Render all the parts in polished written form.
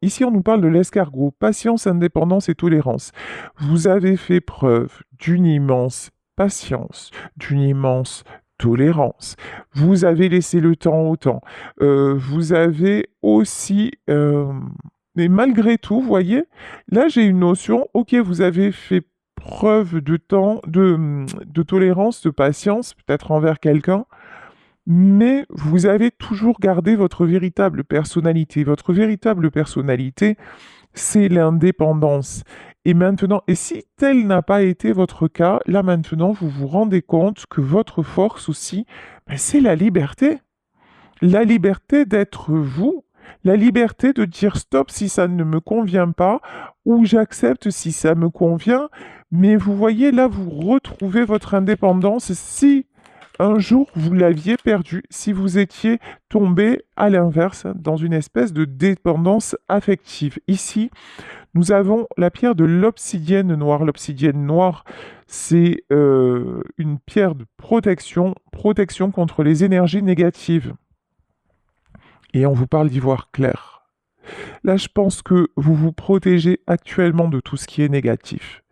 Ici, on nous parle de l'escargot, patience, indépendance et tolérance. Vous avez fait preuve d'une immense patience, d'une immense tolérance. Vous avez laissé le temps au temps. Vous avez aussi... mais malgré tout, vous voyez, là, j'ai une notion, ok, vous avez fait preuve de temps, de tolérance, de patience, peut-être envers quelqu'un, mais vous avez toujours gardé votre véritable personnalité. Votre véritable personnalité, c'est l'indépendance. Et maintenant, et si tel n'a pas été votre cas, là maintenant, vous vous rendez compte que votre force aussi, ben, c'est la liberté. La liberté d'être vous, la liberté de dire stop si ça ne me convient pas, ou j'accepte si ça me convient. Mais vous voyez, là, vous retrouvez votre indépendance si un jour vous l'aviez perdue, si vous étiez tombé à l'inverse dans une espèce de dépendance affective. Ici, nous avons la pierre de l'obsidienne noire. L'obsidienne noire, c'est une pierre de protection, protection contre les énergies négatives. Et on vous parle d'ivoire clair. Là, je pense que vous vous protégez actuellement de tout ce qui est négatif.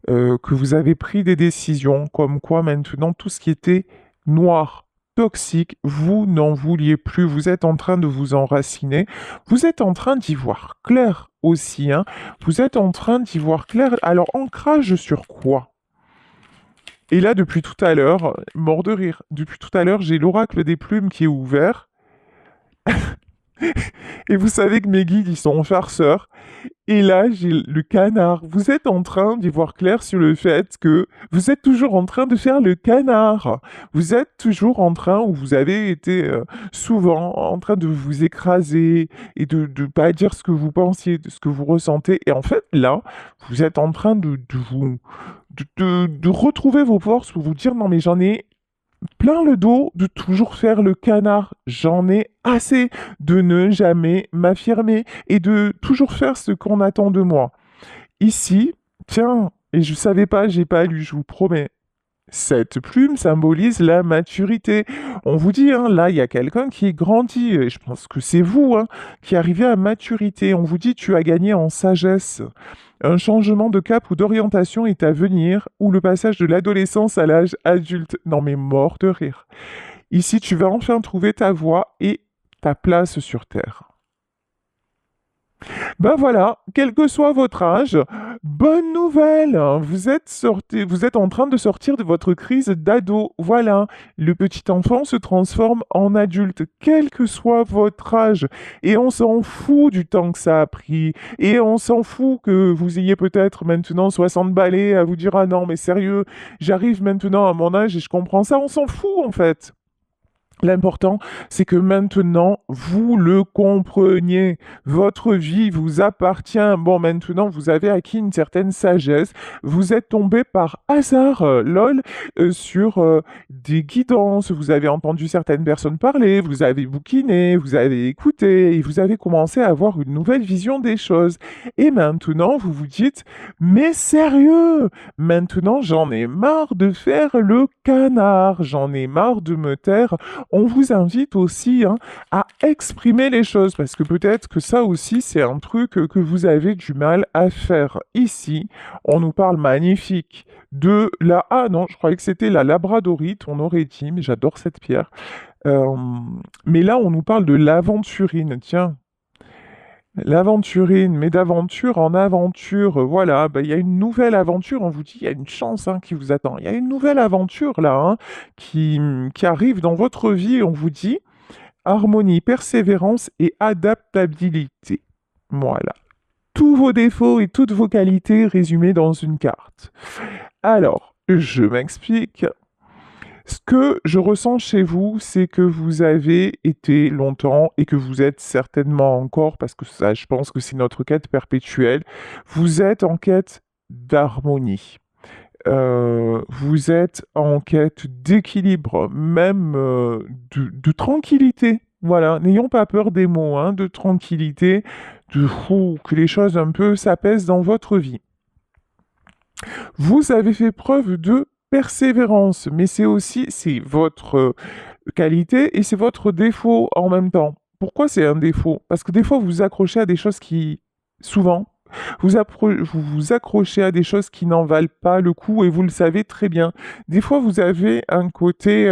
Que vous avez pris des décisions comme quoi maintenant tout ce qui était noir, toxique, vous n'en vouliez plus. Vous êtes en train de vous enraciner. Vous êtes en train d'y voir clair aussi, hein. Vous êtes en train d'y voir clair. Alors, ancrage sur quoi? Et là, depuis tout à l'heure, mort de rire, depuis tout à l'heure, j'ai l'oracle des plumes qui est ouvert. Et vous savez que mes guides, ils sont farceurs. Et là, j'ai le canard. Vous êtes en train d'y voir clair sur le fait que vous êtes toujours en train de faire le canard. Vous êtes toujours en train, ou vous avez été souvent en train de vous écraser et de ne pas dire ce que vous pensiez, de ce que vous ressentez. Et en fait, là, vous êtes en train de retrouver vos forces pour vous dire non mais j'en ai plein le dos de toujours faire le canard. J'en ai assez de ne jamais m'affirmer et de toujours faire ce qu'on attend de moi. Ici, tiens, et je savais pas, j'ai pas lu, je vous promets. Cette plume symbolise la maturité. On vous dit, hein, là, il y a quelqu'un qui est grandi, et je pense que c'est vous, hein, qui arrivez à maturité. On vous dit, tu as gagné en sagesse. Un changement de cap ou d'orientation est à venir, ou le passage de l'adolescence à l'âge adulte. Non mais mort de rire. Ici, tu vas enfin trouver ta voie et ta place sur Terre. Ben voilà, quel que soit votre âge, bonne nouvelle, hein, vous êtes en train de sortir de votre crise d'ado. Voilà, le petit enfant se transforme en adulte, quel que soit votre âge. Et on s'en fout du temps que ça a pris. Et on s'en fout que vous ayez peut-être maintenant 60 balais à vous dire ah non mais sérieux, j'arrive maintenant à mon âge et je comprends ça. On s'en fout en fait. L'important, c'est que maintenant, vous le compreniez. Votre vie vous appartient. Bon, maintenant, vous avez acquis une certaine sagesse. Vous êtes tombé par hasard, lol, sur des guidances. Vous avez entendu certaines personnes parler, vous avez bouquiné, vous avez écouté, et vous avez commencé à avoir une nouvelle vision des choses. Et maintenant, vous vous dites, mais sérieux, maintenant, j'en ai marre de faire le canard. J'en ai marre de me taire. On vous invite aussi, hein, à exprimer les choses, parce que peut-être que ça aussi, c'est un truc que vous avez du mal à faire. Ici, on nous parle magnifique de la... Ah non, je croyais que c'était la labradorite, on aurait dit, mais j'adore cette pierre. Euh, mais là, on nous parle de l'aventurine, tiens. L'aventurine, mais d'aventure en aventure, voilà, bah, il y a une nouvelle aventure, on vous dit, il y a une chance hein, qui vous attend. Il y a une nouvelle aventure là, hein, qui arrive dans votre vie, on vous dit, harmonie, persévérance et adaptabilité. Voilà. Tous vos défauts et toutes vos qualités résumés dans une carte. Alors, je m'explique. Ce que je ressens chez vous, c'est que vous avez été longtemps et que vous êtes certainement encore, parce que ça, je pense que c'est notre quête perpétuelle, vous êtes en quête d'harmonie. Vous êtes en quête d'équilibre, même de tranquillité. Voilà, n'ayons pas peur des mots, hein, de tranquillité, que les choses un peu s'apaisent dans votre vie. Vous avez fait preuve de persévérance, mais c'est aussi c'est votre qualité et c'est votre défaut en même temps. Pourquoi c'est un défaut? Parce que des fois, vous vous accrochez à des choses qui, souvent, vous vous accrochez à des choses qui n'en valent pas le coup et vous le savez très bien. Des fois, vous avez un côté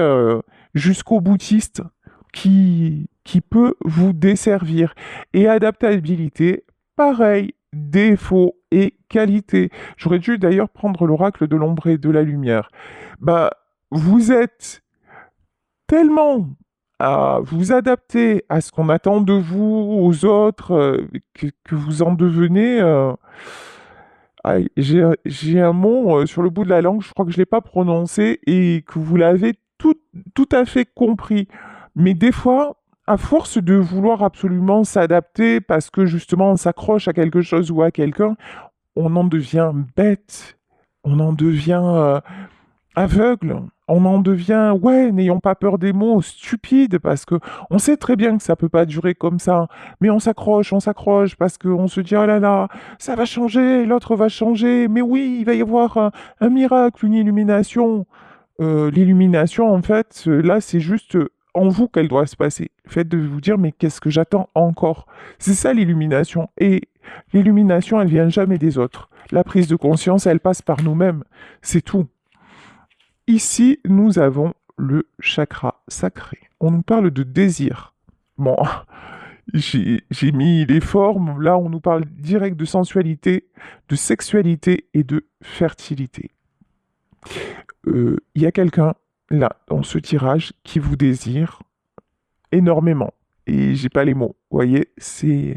jusqu'au boutiste qui peut vous desservir. Et adaptabilité, pareil, défaut et qualité. J'aurais dû d'ailleurs prendre l'oracle de l'ombre et de la lumière. Bah, vous êtes tellement à vous adapter à ce qu'on attend de vous, aux autres, que vous en devenez. J'ai un mot sur le bout de la langue, je crois que je ne l'ai pas prononcé et que vous l'avez tout à fait compris. Mais des fois, à force de vouloir absolument s'adapter parce que justement on s'accroche à quelque chose ou à quelqu'un, on en devient bête, on en devient aveugle. On en devient, ouais, n'ayons pas peur des mots, stupide, parce que on sait très bien que ça peut pas durer comme ça, mais on s'accroche, parce qu'on se dit, oh là là, ça va changer, l'autre va changer, mais oui, il va y avoir un miracle, une illumination. L'illumination, en fait, là, c'est juste en vous qu'elle doit se passer. Le fait de vous dire, mais qu'est-ce que j'attends encore? C'est ça l'illumination. Et l'illumination, elle vient jamais des autres. La prise de conscience, elle passe par nous-mêmes. C'est tout. Ici, nous avons le chakra sacré. On nous parle de désir. Bon, j'ai mis les formes. Là, on nous parle direct de sensualité, de sexualité et de fertilité. Il y a quelqu'un, là, dans ce tirage, qui vous désire énormément. Et j'ai pas les mots. Vous voyez, il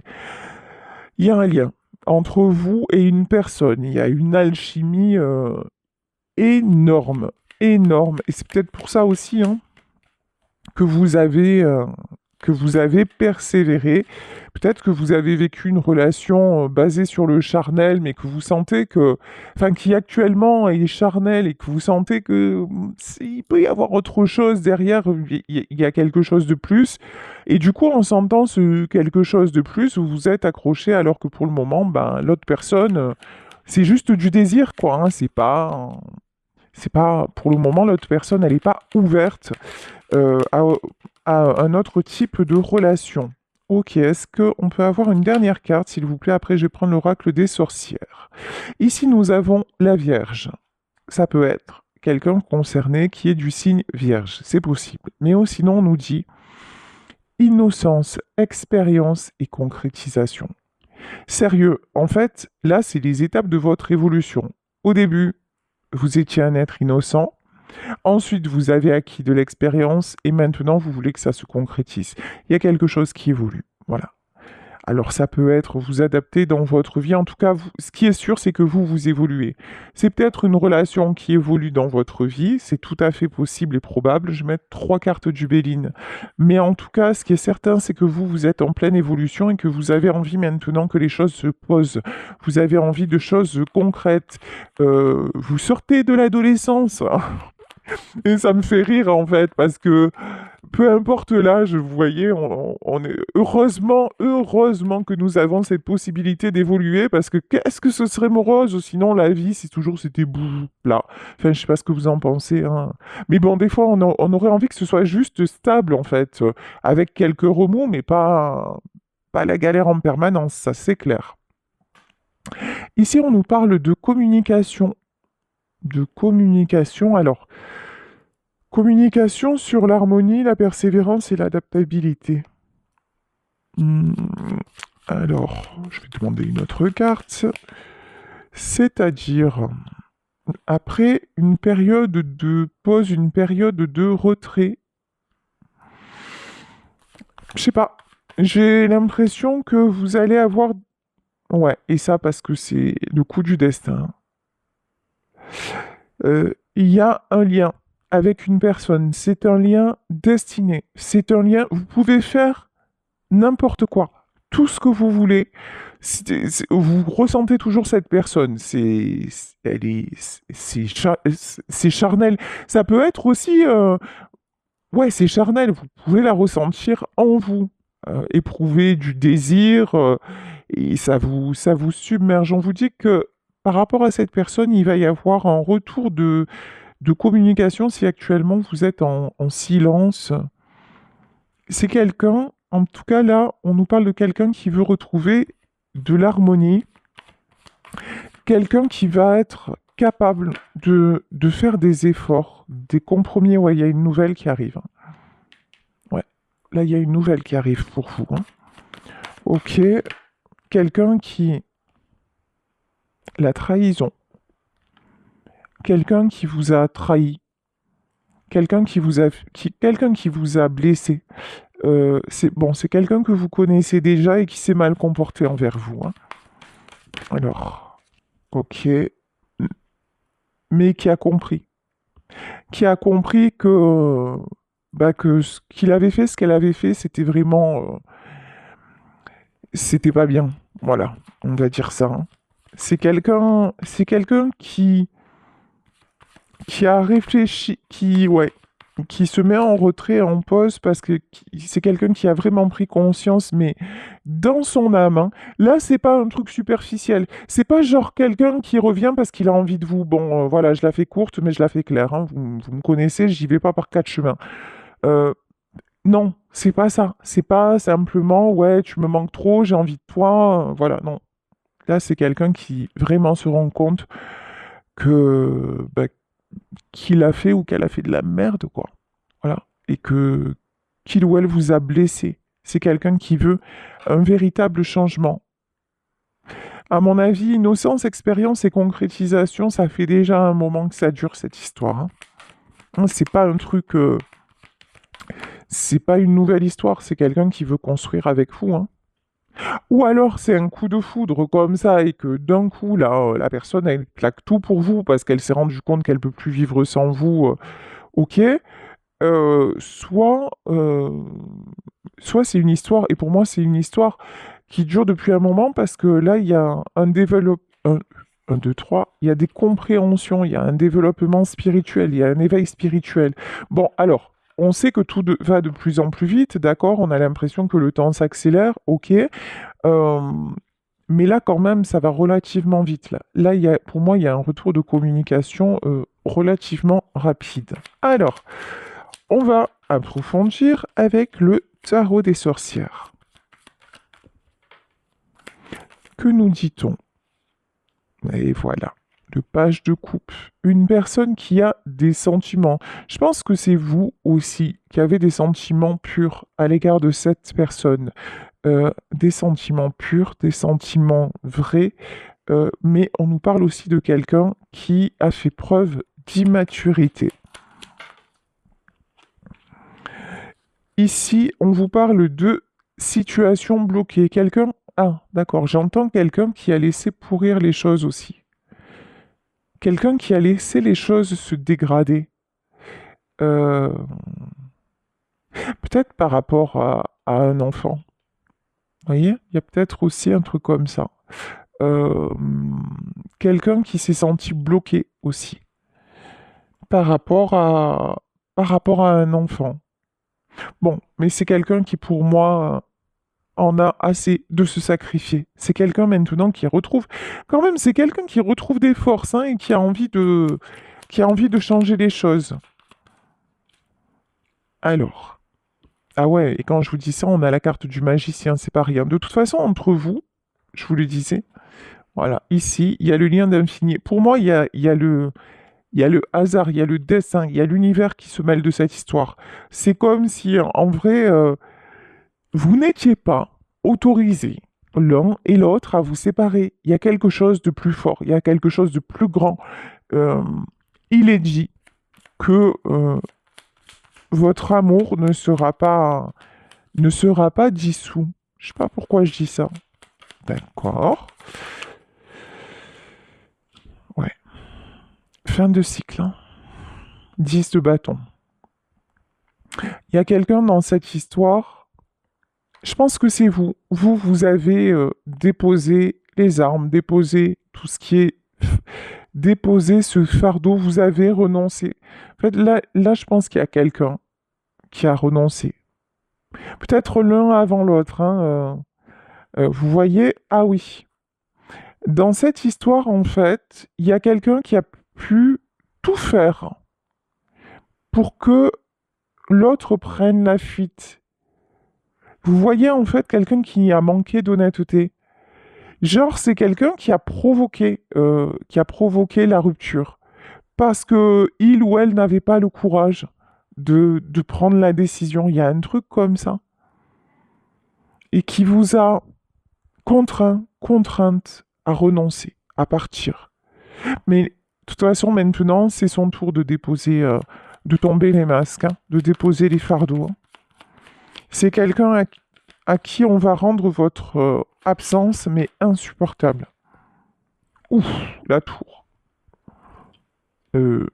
y a un lien entre vous et une personne. Il y a une alchimie énorme, énorme. Et c'est peut-être pour ça aussi hein, que que vous avez persévéré. Peut-être que vous avez vécu une relation basée sur le charnel, mais que vous sentez que, enfin, qui actuellement est charnel et que vous sentez que il peut y avoir autre chose derrière, il y a quelque chose de plus. Et du coup, en sentant ce quelque chose de plus, vous vous êtes accroché alors que pour le moment, ben, l'autre personne, c'est juste du désir, quoi. Hein, c'est pas, pour le moment, l'autre personne, elle n'est pas ouverte euh, à, à un autre type de relation. Ok, est-ce qu'on peut avoir une dernière carte, s'il vous plaît? Après, je vais prendre l'oracle des sorcières. Ici, nous avons la Vierge. Ça peut être quelqu'un concerné qui est du signe Vierge, c'est possible. Mais sinon, on nous dit innocence, expérience et concrétisation. Sérieux, en fait, là, c'est les étapes de votre évolution. Au début, vous étiez un être innocent. Ensuite, vous avez acquis de l'expérience et maintenant, vous voulez que ça se concrétise. Il y a quelque chose qui évolue. Voilà. Alors, ça peut être vous adapter dans votre vie. En tout cas, ce qui est sûr, c'est que vous évoluez. C'est peut-être une relation qui évolue dans votre vie. C'est tout à fait possible et probable. Je vais mettre 3 cartes du Béline. Mais en tout cas, ce qui est certain, c'est que vous êtes en pleine évolution et que vous avez envie maintenant que les choses se posent. Vous avez envie de choses concrètes. Vous sortez de l'adolescence. Et ça me fait rire en fait, parce que peu importe l'âge, vous voyez, on est heureusement que nous avons cette possibilité d'évoluer, parce que qu'est-ce que ce serait morose, sinon la vie, si toujours c'était là. Enfin, je sais pas ce que vous en pensez, hein. Mais bon, des fois, on aurait envie que ce soit juste stable, en fait, avec quelques remous, mais pas la galère en permanence, ça c'est clair. Ici, on nous parle de communication. De communication, alors... Communication sur l'harmonie, la persévérance et l'adaptabilité. Hmm, Alors, je vais demander une autre carte. C'est-à-dire, après une période de pause, une période de retrait, je sais pas, j'ai l'impression que vous allez avoir... Ouais, et ça parce que c'est le coup du destin. Il y a un lien avec une personne. C'est un lien destiné. C'est un lien... Vous pouvez faire n'importe quoi, tout ce que vous voulez. Vous ressentez toujours cette personne. Elle est, c'est charnel. Ça peut être aussi, ouais, c'est charnel. Vous pouvez la ressentir en vous, éprouver du désir, et ça vous submerge. On vous dit que par rapport à cette personne, il va y avoir un retour de communication si actuellement vous êtes en silence. C'est quelqu'un En tout cas, là, on nous parle de quelqu'un qui veut retrouver de l'harmonie, quelqu'un qui va être capable de faire des efforts, des compromis. Ouais, il y a une nouvelle qui arrive, hein. Ouais, là, il y a une nouvelle qui arrive pour vous, hein. Ok, quelqu'un qui... La trahison. Quelqu'un qui vous a trahi. Quelqu'un qui vous a blessé. C'est bon, c'est quelqu'un que vous connaissez déjà et qui s'est mal comporté envers vous, hein. Alors, ok, mais qui a compris. Qui a compris que, bah, que ce qu'il avait fait, ce qu'elle avait fait, c'était vraiment... c'était pas bien. Voilà, on va dire ça, hein. C'est quelqu'un qui a réfléchi, qui se met en retrait, en pause, parce que c'est quelqu'un qui a vraiment pris conscience, mais dans son âme, hein. Là, c'est pas un truc superficiel. C'est pas genre quelqu'un qui revient parce qu'il a envie de vous. Bon, voilà, je la fais courte, mais je la fais claire, hein. Vous me connaissez, j'y vais pas par quatre chemins. Euh, non, c'est pas ça. C'est pas simplement, ouais, tu me manques trop, j'ai envie de toi. Voilà, non. Là, c'est quelqu'un qui vraiment se rend compte que bah, qu'il a fait ou qu'elle a fait de la merde, quoi. Voilà. Et que qu'il ou elle vous a blessé. C'est quelqu'un qui veut un véritable changement. À mon avis, innocence, expérience et concrétisation, ça fait déjà un moment que ça dure cette histoire, hein. C'est pas un truc, c'est pas une nouvelle histoire, c'est quelqu'un qui veut construire avec vous, hein. Ou alors c'est un coup de foudre comme ça et que d'un coup, là, la personne, elle claque tout pour vous parce qu'elle s'est rendue compte qu'elle peut plus vivre sans vous, ok. Soit c'est une histoire, et pour moi c'est une histoire qui dure depuis un moment parce que là il y a un développement, un, deux, trois, il y a des compréhensions, il y a un développement spirituel, il y a un éveil spirituel. Bon, alors, on sait que va de plus en plus vite, d'accord, on a l'impression que le temps s'accélère, ok, mais là quand même ça va relativement vite. Là pour moi il y a un retour de communication relativement rapide. Alors, on va approfondir avec le tarot des sorcières. Que nous dit-on? Et voilà, le page de coupe. Une personne qui a des sentiments. Je pense que c'est vous aussi qui avez des sentiments purs à l'égard de cette personne. Des sentiments purs, des sentiments vrais, mais on nous parle aussi de quelqu'un qui a fait preuve d'immaturité. Ici, on vous parle de situation bloquée. Quelqu'un... Ah, d'accord, j'entends quelqu'un qui a laissé pourrir les choses aussi. Quelqu'un qui a laissé les choses se dégrader. Euh, Peut-être par rapport à un enfant. Vous voyez? Il y a peut-être aussi un truc comme ça. Euh, Quelqu'un qui s'est senti bloqué aussi. Par rapport à un enfant. Bon, mais c'est quelqu'un qui, pour moi, en a assez de se sacrifier. C'est quelqu'un maintenant qui retrouve, quand même, c'est quelqu'un qui retrouve des forces, hein, et qui a envie de changer les choses. Alors, ah ouais, et quand je vous dis ça, on a la carte du magicien, c'est pas rien. De toute façon, entre vous, je vous le disais, voilà, ici, il y a le lien d'infini. Pour moi, il y a le hasard, il y a le destin, il y a l'univers qui se mêle de cette histoire. C'est comme si, en vrai, vous n'étiez pas autorisés l'un et l'autre à vous séparer. Il y a quelque chose de plus fort, il y a quelque chose de plus grand. Euh, il est dit que votre amour ne sera pas dissous. Je sais pas pourquoi je dis ça. D'accord. Ouais. Fin de cycle, hein. 10 de bâton. Il y a quelqu'un dans cette histoire. Je pense que c'est vous. Vous avez déposé les armes, déposé tout ce qui est... déposé ce fardeau, vous avez renoncé. En fait, là je pense qu'il y a quelqu'un qui a renoncé. Peut-être l'un avant l'autre, hein. Vous voyez? Ah oui. Dans cette histoire, en fait, il y a quelqu'un qui a pu tout faire pour que l'autre prenne la fuite. Vous voyez en fait quelqu'un qui a manqué d'honnêteté. Genre, c'est quelqu'un qui a provoqué la rupture. Parce que il ou elle n'avait pas le courage de prendre la décision. Il y a un truc comme ça. Et qui vous a contrainte à renoncer, à partir. Mais de toute façon, maintenant, c'est son tour de déposer, de tomber les masques, hein, de déposer les fardeaux, hein. C'est quelqu'un à qui on va rendre votre absence, mais insupportable. Ouf, la tour. Euh,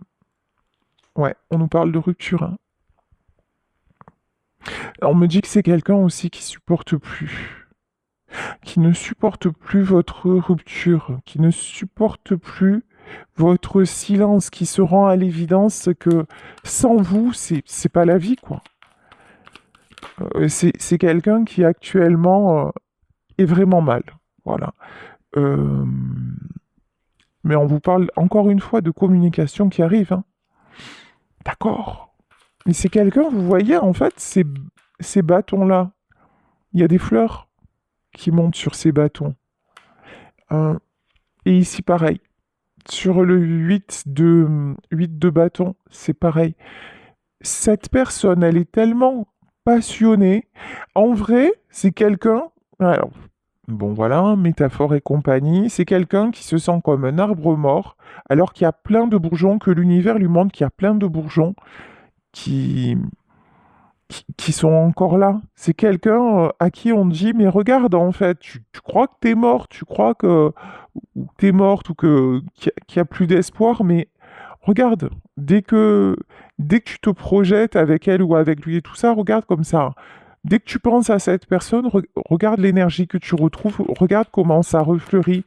ouais, on nous parle de rupture, hein. On me dit que c'est quelqu'un aussi qui supporte plus, qui ne supporte plus votre rupture, qui ne supporte plus votre silence, qui se rend à l'évidence que sans vous, c'est pas la vie, quoi. C'est quelqu'un qui actuellement est vraiment mal. Voilà. Euh, mais on vous parle encore une fois de communication qui arrive, hein. D'accord. Mais c'est quelqu'un, vous voyez, en fait, ces bâtons-là, il y a des fleurs qui montent sur ces bâtons. Hein. Et ici, pareil. Sur le 8 de bâton, c'est pareil. Cette personne, elle est tellement passionnée. En vrai, c'est quelqu'un. Alors, bon, voilà, hein, métaphore et compagnie. C'est quelqu'un qui se sent comme un arbre mort, alors qu'il y a plein de bourgeons, que l'univers lui montre qu'il y a plein de bourgeons qui, qui sont encore là. C'est quelqu'un à qui on dit, mais regarde, en fait, tu crois que t'es mort, tu crois que ou t'es morte ou qu'il y a plus d'espoir, mais regarde, dès que tu te projettes avec elle ou avec lui et tout ça, regarde comme ça. Dès que tu penses à cette personne, regarde l'énergie que tu retrouves, regarde comment ça refleurit.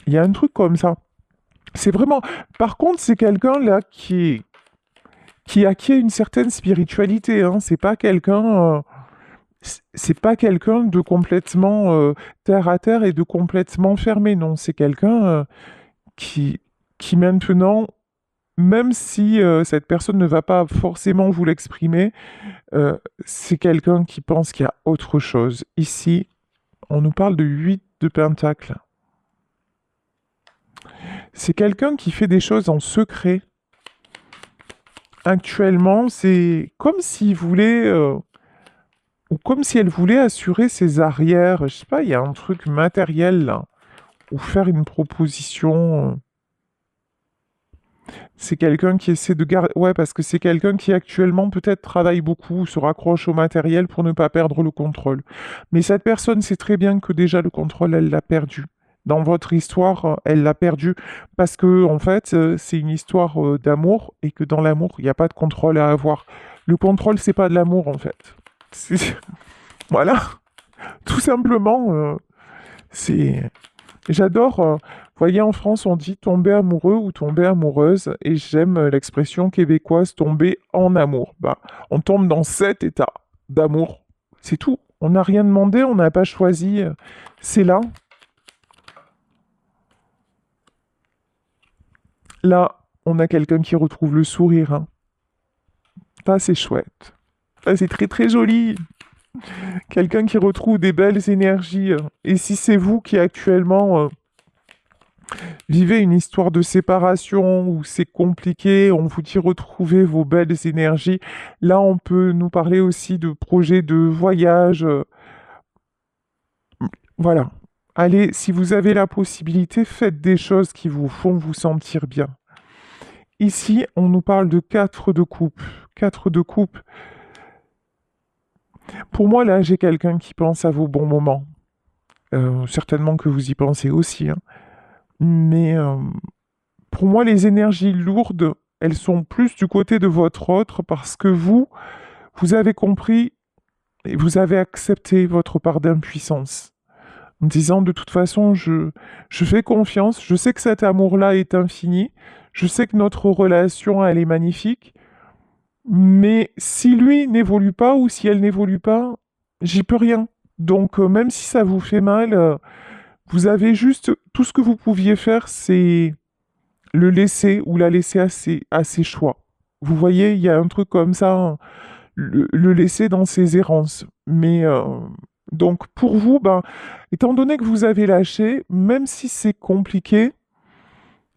Il y a un truc comme ça. C'est vraiment. Par contre, c'est quelqu'un là qui acquiert une certaine spiritualité, hein. C'est pas quelqu'un de complètement terre à terre et de complètement fermé. Non, c'est quelqu'un qui, qui maintenant, même si cette personne ne va pas forcément vous l'exprimer, c'est quelqu'un qui pense qu'il y a autre chose. Ici, on nous parle de 8 de pentacles. C'est quelqu'un qui fait des choses en secret. Actuellement, c'est comme s'il voulait, ou comme si elle voulait assurer ses arrières. Je sais pas, il y a un truc matériel là, ou faire une proposition. C'est quelqu'un qui essaie de garder. Ouais, parce que c'est quelqu'un qui actuellement peut-être travaille beaucoup, se raccroche au matériel pour ne pas perdre le contrôle. Mais cette personne sait très bien que déjà le contrôle, elle l'a perdu. Dans votre histoire, elle l'a perdu parce que, en fait, c'est une histoire d'amour et que dans l'amour, il n'y a pas de contrôle à avoir. Le contrôle, c'est pas de l'amour, en fait. C'est- Voilà, tout simplement, c'est. J'adore, vous voyez, en France, on dit tomber amoureux ou tomber amoureuse, et j'aime l'expression québécoise tomber en amour. Bah, on tombe dans cet état d'amour. C'est tout. On n'a rien demandé, on n'a pas choisi. C'est là. Là, on a quelqu'un qui retrouve le sourire, hein. Ça, c'est chouette. Ça, c'est très très joli. Quelqu'un qui retrouve des belles énergies. Et si c'est vous qui actuellement vivez une histoire de séparation où c'est compliqué, on vous dit retrouver vos belles énergies. Là, on peut nous parler aussi de projets de voyage. Voilà. Allez, si vous avez la possibilité, faites des choses qui vous font vous sentir bien. Ici, on nous parle de 4 de coupe. 4 de coupe. Pour moi, là, j'ai quelqu'un qui pense à vos bons moments. Certainement que vous y pensez aussi, hein. Mais pour moi, les énergies lourdes, elles sont plus du côté de votre autre parce que vous avez compris et vous avez accepté votre part d'impuissance. En disant, de toute façon, je fais confiance, je sais que cet amour-là est infini, je sais que notre relation, elle est magnifique, mais si lui n'évolue pas ou si elle n'évolue pas, j'y peux rien. Donc, même si ça vous fait mal, vous avez juste, tout ce que vous pouviez faire, c'est le laisser ou la laisser à ses choix. Vous voyez, il y a un truc comme ça, hein. le laisser dans ses errances. Mais donc pour vous, ben, étant donné que vous avez lâché, même si c'est compliqué,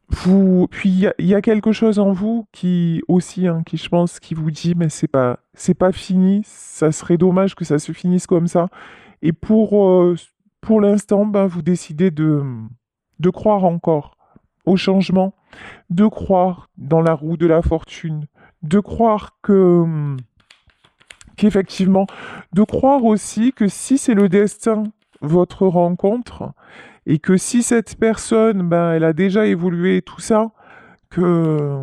puis il y a quelque chose en vous qui aussi, hein, qui je pense, qui vous dit, mais c'est pas fini, ça serait dommage que ça se finisse comme ça. Et pour l'instant, ben, vous décidez de croire encore au changement, de croire dans la roue de la fortune, de croire qu'effectivement, de croire aussi que si c'est le destin, votre rencontre, et que si cette personne, ben, elle a déjà évolué, tout ça, que...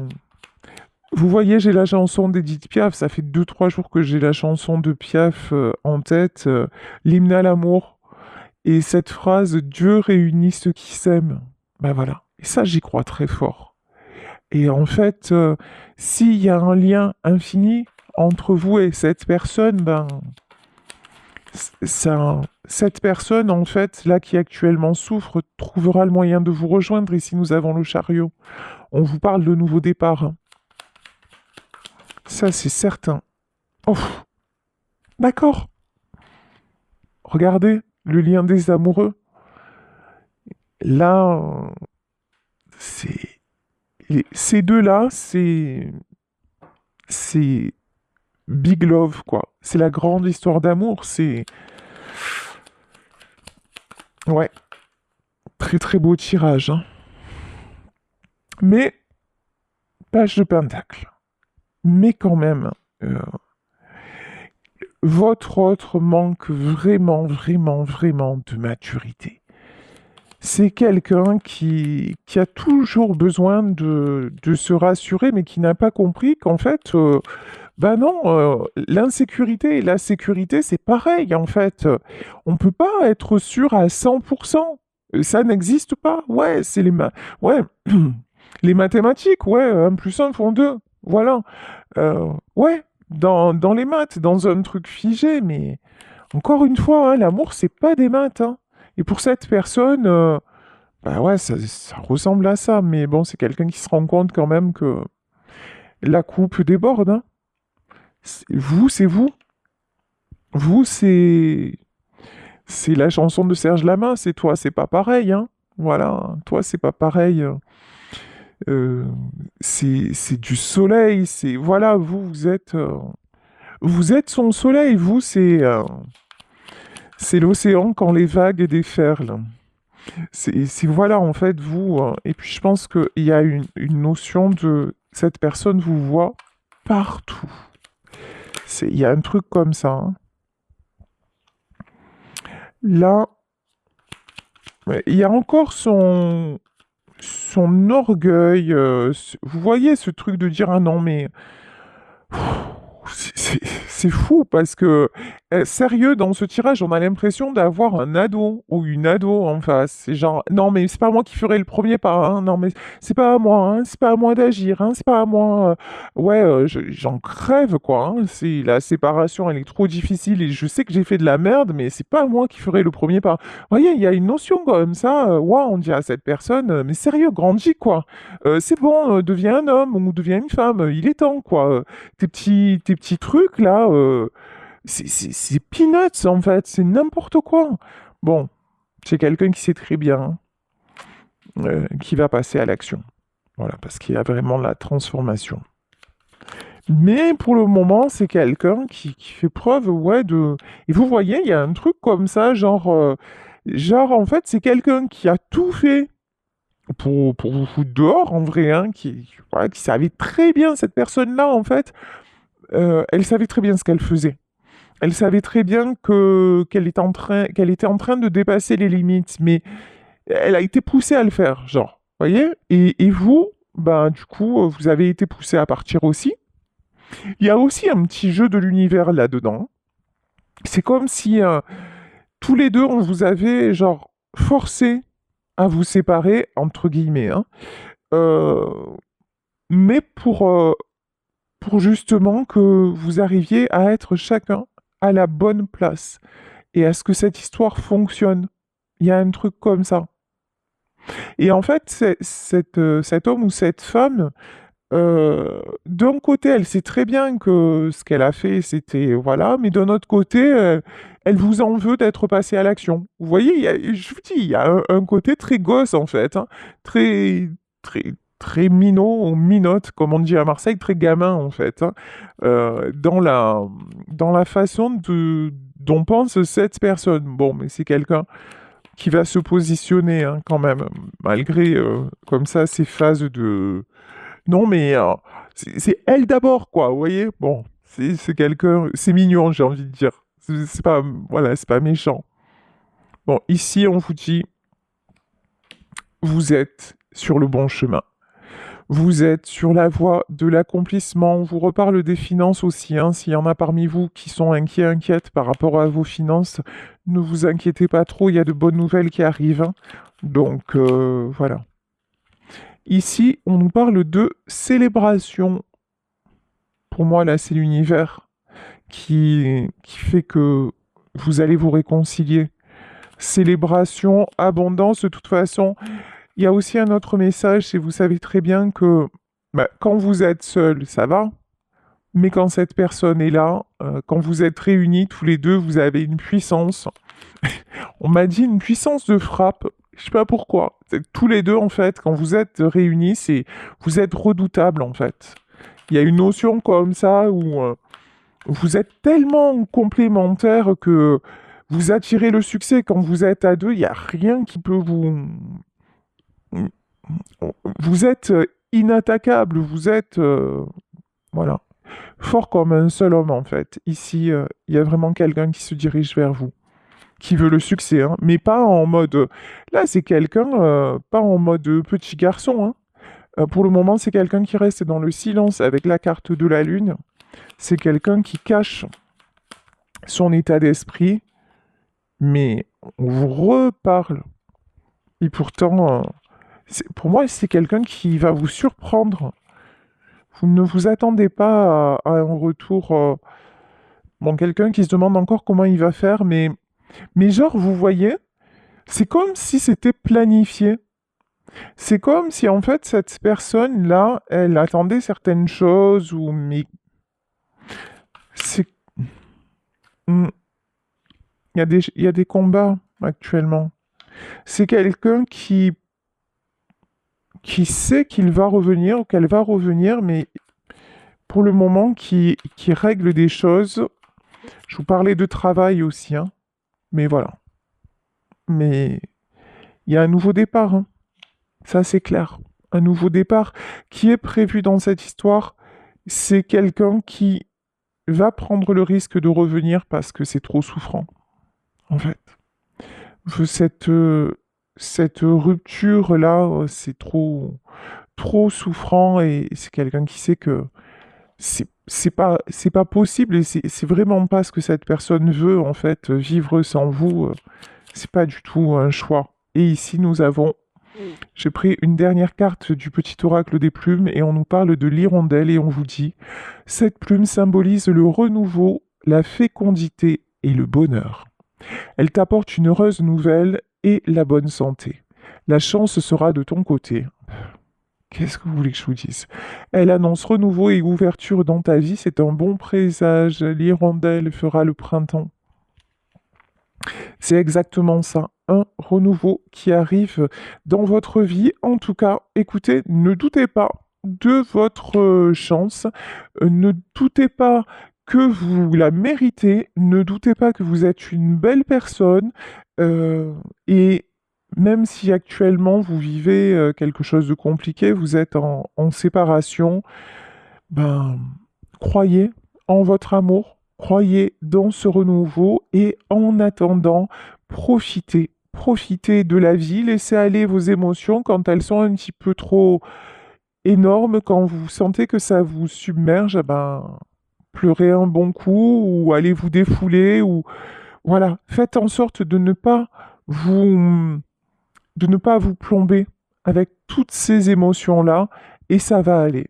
Vous voyez, j'ai la chanson d'Edith Piaf, ça fait 2, 3 jours que j'ai la chanson de Piaf en tête, l'hymne à l'amour, et cette phrase «Dieu réunit ceux qui s'aiment». Ben voilà, et ça j'y crois très fort. Et en fait, s'il y a un lien infini entre vous et cette personne, ben, cette personne, en fait, là, qui actuellement souffre, trouvera le moyen de vous rejoindre ici nous avons le chariot. On vous parle de nouveau départ, hein. Ça, c'est certain. Oh, d'accord. Regardez, le lien des amoureux. Là, c'est... Ces deux-là, c'est Big Love, quoi. C'est la grande histoire d'amour. C'est... Ouais, très très beau tirage, hein. Mais, page de pentacle. Mais quand même, euh, votre autre manque vraiment, vraiment, vraiment de maturité. C'est quelqu'un qui a toujours besoin de se rassurer, mais qui n'a pas compris qu'en fait, ben non, l'insécurité et la sécurité, c'est pareil, en fait. On peut pas être sûr à 100%. Ça n'existe pas. Ouais, c'est ouais. Les mathématiques, ouais, 1 + 1 font 2. Voilà. Ouais, dans les maths, dans un truc figé, mais encore une fois, hein, l'amour, c'est pas des maths, hein. Et pour cette personne, bah ouais, ça ressemble à ça, mais bon, c'est quelqu'un qui se rend compte quand même que la coupe déborde, hein. Vous, c'est vous. Vous, c'est la chanson de Serge Lama, c'est toi, c'est pas pareil, hein. Voilà, toi, c'est pas pareil. Euh, c'est du soleil, c'est voilà, vous êtes son soleil, vous, c'est l'océan quand les vagues déferlent. Voilà, en fait, vous. Et puis, je pense qu'il y a une notion de cette personne vous voit partout. Il y a un truc comme ça, hein. Là, ouais, il y a encore son orgueil. Vous voyez ce truc de dire, ah non, mais c'est fou parce que, sérieux, dans ce tirage, on a l'impression d'avoir un ado ou une ado en face. C'est genre, non, mais c'est pas moi qui ferai le premier pas, hein. Non, mais c'est pas à moi, hein. C'est pas à moi d'agir, hein. C'est pas à moi. Ouais, j'en crève, quoi, hein. La séparation, elle est trop difficile et je sais que j'ai fait de la merde, mais c'est pas moi qui ferai le premier pas. Vous voyez, il y a une notion comme ça. Ouah, on dit à cette personne, mais sérieux, grandis, quoi. C'est bon, deviens un homme ou deviens une femme. Il est temps, quoi. Tes petits trucs là, c'est peanuts en fait, c'est n'importe quoi. Bon, c'est quelqu'un qui sait très bien, qui va passer à l'action. Voilà, parce qu'il y a vraiment la transformation. Mais pour le moment, c'est quelqu'un qui fait preuve, ouais, de... Et vous voyez, il y a un truc comme ça, genre en fait, c'est quelqu'un qui a tout fait pour vous foutre dehors, en vrai, hein, voilà, qui savait très bien, cette personne-là, en fait, elle savait très bien ce qu'elle faisait. Elle savait très bien qu'elle était en train de dépasser les limites, mais elle a été poussée à le faire, genre, voyez? Et vous, ben, du coup, vous avez été poussé à partir aussi. Il y a aussi un petit jeu de l'univers là-dedans. C'est comme si tous les deux, on vous avait, genre, forcé à vous séparer, entre guillemets, hein. Euh, mais pour justement que vous arriviez à être chacun à la bonne place et à ce que cette histoire fonctionne. Il y a un truc comme ça. Et en fait, cet homme ou cette femme, d'un côté, elle sait très bien que ce qu'elle a fait, c'était voilà, mais d'un autre côté, elle vous en veut d'être passée à l'action. Vous voyez, je vous dis, il y a un côté très gosse en fait, hein, très, très, très minot, ou minote, comme on dit à Marseille, très gamin en fait, hein, dans la façon dont pense cette personne. Bon, mais c'est quelqu'un qui va se positionner hein, quand même, malgré comme ça ces phases de non, mais c'est elle d'abord, quoi, vous voyez? Bon, c'est quelqu'un, c'est mignon, j'ai envie de dire. C'est pas, voilà, c'est pas méchant. Bon, ici, on vous dit, vous êtes sur le bon chemin. Vous êtes sur la voie de l'accomplissement. On vous reparle des finances aussi, hein. S'il y en a parmi vous qui sont inquiètes par rapport à vos finances, ne vous inquiétez pas trop, il y a de bonnes nouvelles qui arrivent, hein. Donc, voilà. Ici, on nous parle de célébration. Pour moi, là, c'est l'univers qui fait que vous allez vous réconcilier. Célébration, abondance, de toute façon. Il y a aussi un autre message, c'est vous savez très bien que bah, quand vous êtes seul, ça va. Mais quand cette personne est là, quand vous êtes réunis tous les deux, vous avez une puissance. On m'a dit une puissance de frappe. Je sais pas pourquoi. C'est que tous les deux, en fait, quand vous êtes réunis, vous êtes redoutables, en fait. Il y a une notion comme ça où vous êtes tellement complémentaires que vous attirez le succès. Quand vous êtes à deux, il n'y a rien qui peut vous... Vous êtes inattaquable, vous êtes... voilà. Fort comme un seul homme, en fait. Ici, il y a vraiment quelqu'un qui se dirige vers vous, qui veut le succès, hein, mais pas en mode... Là, c'est quelqu'un, pas en mode petit garçon, hein. Pour le moment, c'est quelqu'un qui reste dans le silence avec la carte de la lune. C'est quelqu'un qui cache son état d'esprit, mais on vous reparle. Et pourtant, pour moi, c'est quelqu'un qui va vous surprendre. Vous ne vous attendez pas à un retour. Bon, quelqu'un qui se demande encore comment il va faire, mais genre, vous voyez, c'est comme si c'était planifié. C'est comme si en fait cette personne-là, elle attendait certaines choses ou mais c'est Hmm, il y a des combats actuellement. C'est quelqu'un qui sait qu'il va revenir ou qu'elle va revenir, mais pour le moment qui règle des choses. Je vous parlais de travail aussi, hein, mais voilà. Mais il y a un nouveau départ, hein. Ça c'est clair. Un nouveau départ qui est prévu dans cette histoire. C'est quelqu'un qui va prendre le risque de revenir parce que c'est trop souffrant, en fait. Cette, cette rupture-là, c'est trop souffrant et c'est quelqu'un qui sait que c'est pas possible et c'est vraiment pas ce que cette personne veut, en fait. Vivre sans vous, c'est pas du tout un choix. Et ici, j'ai pris une dernière carte du petit oracle des plumes et on nous parle de l'hirondelle et on vous dit, cette plume symbolise le renouveau, la fécondité et le bonheur. Elle t'apporte une heureuse nouvelle et la bonne santé. La chance sera de ton côté. Qu'est-ce que vous voulez que je vous dise? Elle annonce renouveau et ouverture dans ta vie, c'est un bon présage. L'hirondelle fera le printemps. C'est exactement ça, un renouveau qui arrive dans votre vie. En tout cas, écoutez, ne doutez pas de votre chance, ne doutez pas que vous la méritez, ne doutez pas que vous êtes une belle personne, et même si actuellement vous vivez quelque chose de compliqué, vous êtes en séparation, ben, croyez en votre amour, croyez dans ce renouveau et en attendant, profitez de la vie, laissez aller vos émotions quand elles sont un petit peu trop énormes, quand vous sentez que ça vous submerge, eh ben, pleurez un bon coup ou allez vous défouler ou voilà, faites en sorte vous de ne pas vous plomber avec toutes ces émotions-là et ça va aller.